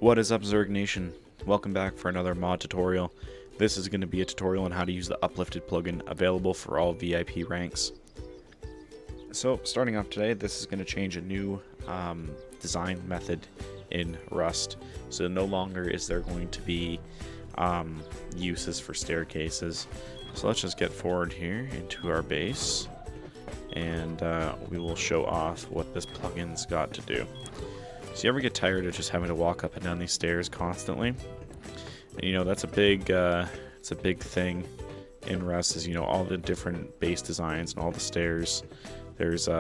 What is up, ZergNation? Welcome back for another mod tutorial. This is going to be a tutorial on how to use the UpLiftEd plugin available for all VIP ranks. So starting off today, this is going to change a new design method in Rust. So no longer is there going to be uses for staircases. So let's just get forward here into our base, and we will show off what this plugin's got to do. So you ever get tired of just having to walk up and down these stairs constantly? And, you know, that's a big it's a big thing in Rust, is, you know, all the different base designs and all the stairs. There's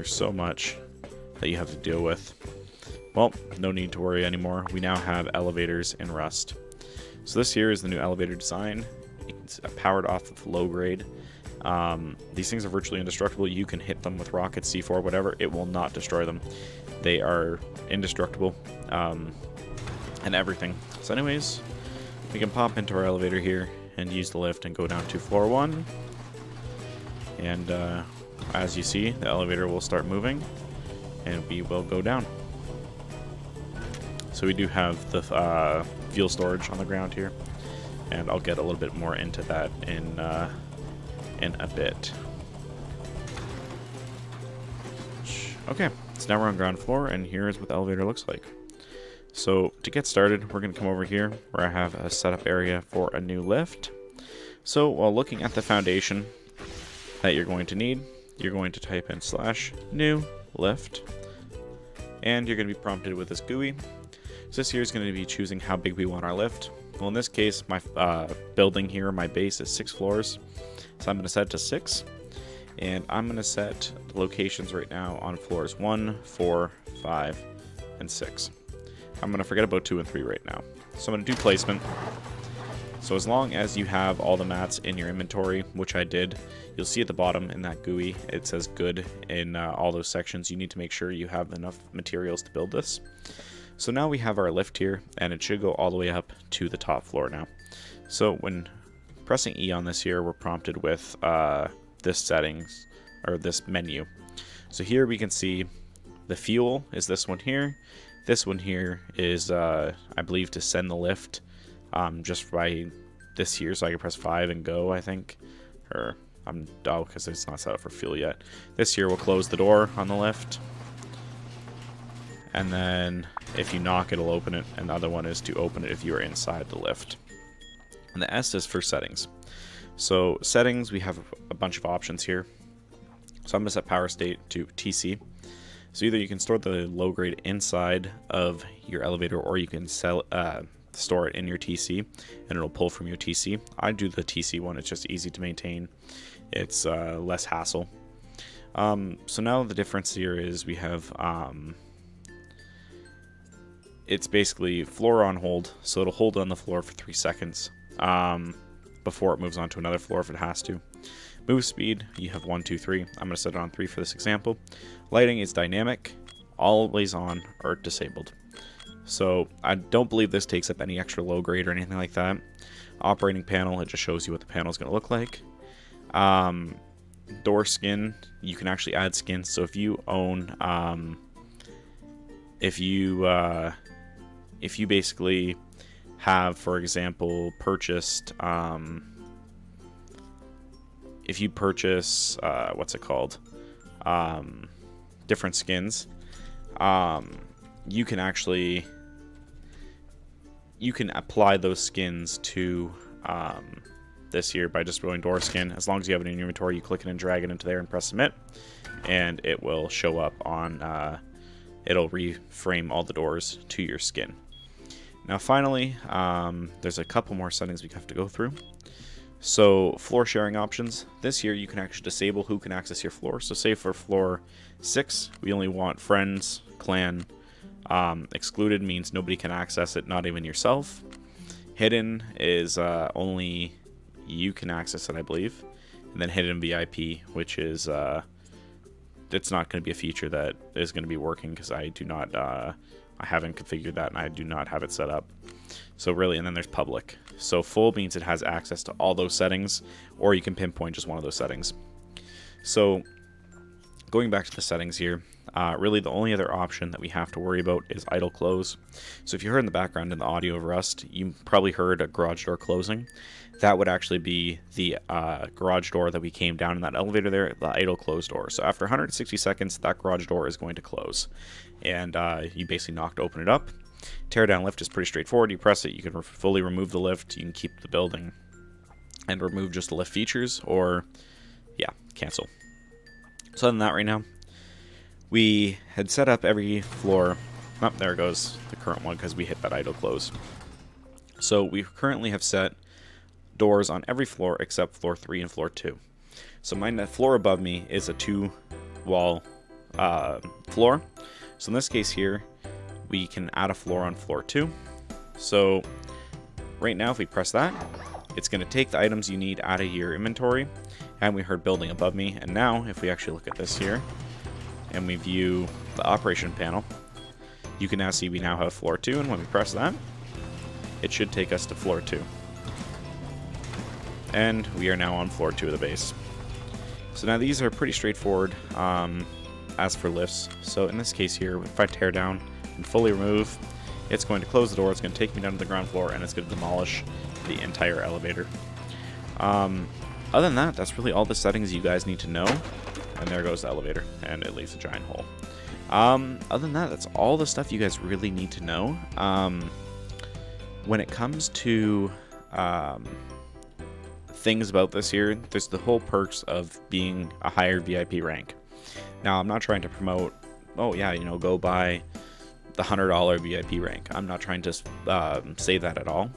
so much that you have to deal with. Well, no need to worry anymore. We now have elevators in Rust. So this here is the new elevator design. It's powered off of low grade. These things are virtually indestructible. You can hit them with rockets, C4, whatever. It will not destroy them. They are indestructible, and everything. So anyways, we can pop into our elevator here and use the lift and go down to floor 1. And as you see, the elevator will start moving, and we will go down. So we do have the fuel storage on the ground here, and I'll get a little bit more into that in a bit. Okay, so now we're on ground floor, and here is what the elevator looks like. So to get started, we're going to come over here where I have a setup area for a new lift. So while looking at the foundation that you're going to need, you're going to type in /new lift, and you're going to be prompted with this GUI. So this here is going to be choosing how big we want our lift. Well, in this case, my building here, my base, is 6 floors. So I'm going to set it to 6. And I'm going to set the locations right now on floors 1, 4, 5, and 6. I'm going to forget about 2 and 3 right now. So I'm going to do placement. So as long as you have all the mats in your inventory, which I did, you'll see at the bottom in that GUI, it says good in all those sections. You need to make sure you have enough materials to build this. So now we have our lift here, and it should go all the way up to the top floor now. So when pressing E on this here, we're prompted with this settings, or this menu. So here we can see the fuel is this one here. This one here is, I believe, to send the lift just by this here. So I can press 5 and go, I think. Or, because it's not set up for fuel yet. This here will close the door on the lift. And then if you knock, it'll open it. And the other one is to open it if you are inside the lift. And the S is for settings. So settings, we have a bunch of options here. So I'm going to set power state to TC. So either you can store the low grade inside of your elevator, or you can store it in your TC, and it'll pull from your TC. I do the TC one. It's just easy to maintain. It's less hassle. So now the difference here is we have it's basically floor on hold, so it'll hold on the floor for 3 seconds before it moves on to another floor if it has to. Move speed, you have 1, 2, 3. I'm going to set it on 3 for this example. Lighting is dynamic, always on, or disabled. So I don't believe this takes up any extra low grade or anything like that. Operating panel, it just shows you what the panel is going to look like. Door skin, you can actually add skins. So if you own, if you basically have, for example, purchased, if you purchase, what's it called, different skins, you can actually, you can apply those skins to this here by just going door skin. As long as you have it in your inventory, you click it and drag it into there and press submit, and it will show up on, it'll reframe all the doors to your skin. Now finally, there's a couple more settings we have to go through. So floor sharing options. This here you can actually disable who can access your floor. So say for floor 6, we only want friends, clan. Excluded means nobody can access it, not even yourself. Hidden is only you can access it, I believe. And then hidden VIP, which is it's not going to be a feature that is going to be working because I do not I haven't configured that, and I do not have it set up. So really, and then there's public. So full means it has access to all those settings, or you can pinpoint just one of those settings. So going back to the settings here, really the only other option that we have to worry about is idle close. So if you heard in the background in the audio of Rust, you probably heard a garage door closing. That would actually be the garage door that we came down in that elevator there, the idle close door. So after 160 seconds, that garage door is going to close. And you basically knock to open it up. Tear down lift is pretty straightforward. You press it, you can fully remove the lift, you can keep the building and remove just the lift features, or yeah, cancel. So other than that, right now, we had set up every floor. Oh, there goes the current one because we hit that idle close. So we currently have set doors on every floor except floor 3 and floor 2. So my floor above me is a 2-wall floor. So in this case here, we can add a floor on floor 2. So right now, if we press that, it's going to take the items you need out of your inventory. And we heard building above me. And now, if we actually look at this here, and we view the operation panel, you can now see we now have floor 2. And when we press that, it should take us to floor 2. And we are now on floor 2 of the base. So now these are pretty straightforward as for lifts. So in this case here, if I tear down and fully remove, it's going to close the door, it's going to take me down to the ground floor, and it's going to demolish the entire elevator. Other than that, that's really all the settings you guys need to know. And there goes the elevator, and it leaves a giant hole. Other than that, that's all the stuff you guys really need to know. When it comes to things about this here, there's the whole perks of being a higher VIP rank. Now, I'm not trying to promote, oh yeah, you know, go buy the $100 VIP rank. I'm not trying to say that at all.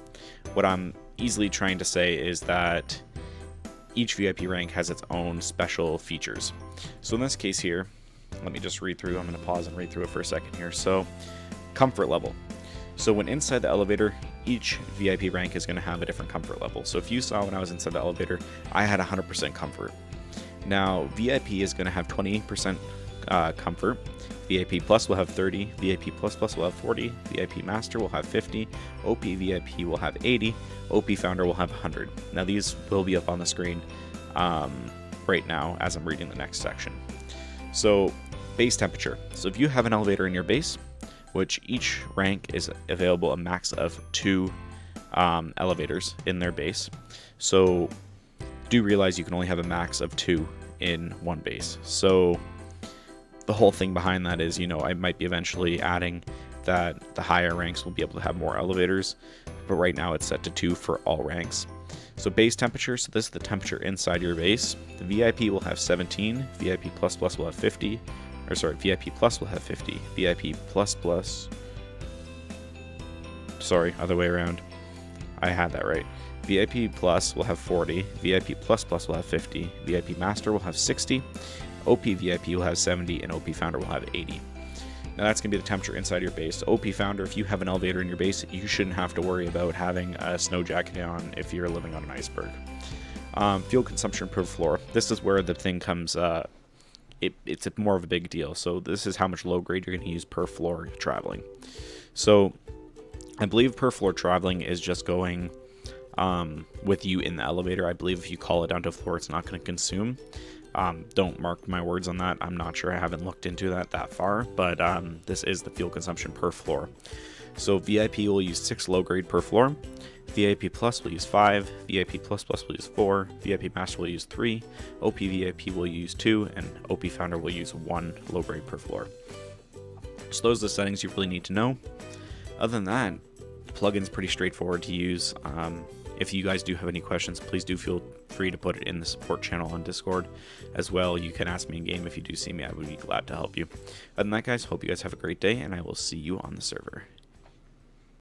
What I'm easily trying to say is that each VIP rank has its own special features. So in this case here, let me just read through. I'm going to pause and read through it for a second here. So, comfort level. So when inside the elevator, each VIP rank is going to have a different comfort level. So if you saw when I was inside the elevator, I had 100% comfort. Now, VIP is going to have 20% comfort. VIP Plus will have 30, VIP Plus Plus will have 40, VIP Master will have 50, OP VIP will have 80, OP Founder will have 100. Now these will be up on the screen right now as I'm reading the next section. So base temperature. So if you have an elevator in your base, which each rank is available a max of 2 elevators in their base. So do realize you can only have a max of 2 in one base. So the whole thing behind that is, you know, I might be eventually adding that the higher ranks will be able to have more elevators, but right now it's set to 2 for all ranks. So base temperature, so this is the temperature inside your base. The VIP will have 17, VIP Plus Plus will have 50, or sorry, VIP Plus will have 50, VIP Plus Plus, sorry, other way around, I had that right. VIP Plus will have 40, VIP Plus Plus will have 50, VIP Master will have 60, OP VIP will have 70, and OP Founder will have 80. Now that's going to be the temperature inside your base. OP Founder, if you have an elevator in your base, you shouldn't have to worry about having a snow jacket on if you're living on an iceberg. Fuel consumption per floor. This is where the thing comes, it's more of a big deal. So this is how much low grade you're going to use per floor traveling. So I believe per floor traveling is just going with you in the elevator. I believe if you call it down to floor, it's not going to consume. Don't mark my words on that. I'm not sure. I haven't looked into that far, but this is the fuel consumption per floor. So VIP will use 6 low grade per floor. VIP Plus will use 5. VIP Plus Plus will use 4. VIP Master will use 3. OP VIP will use 2, and OP Founder will use 1 low grade per floor. So those are the settings you really need to know. Other than that, the plugin's pretty straightforward to use. If you guys do have any questions, please do feel free to put it in the support channel on Discord. As well, you can ask me in game if you do see me. I would be glad to help you. Other than that, guys, hope you guys have a great day, and I will see you on the server.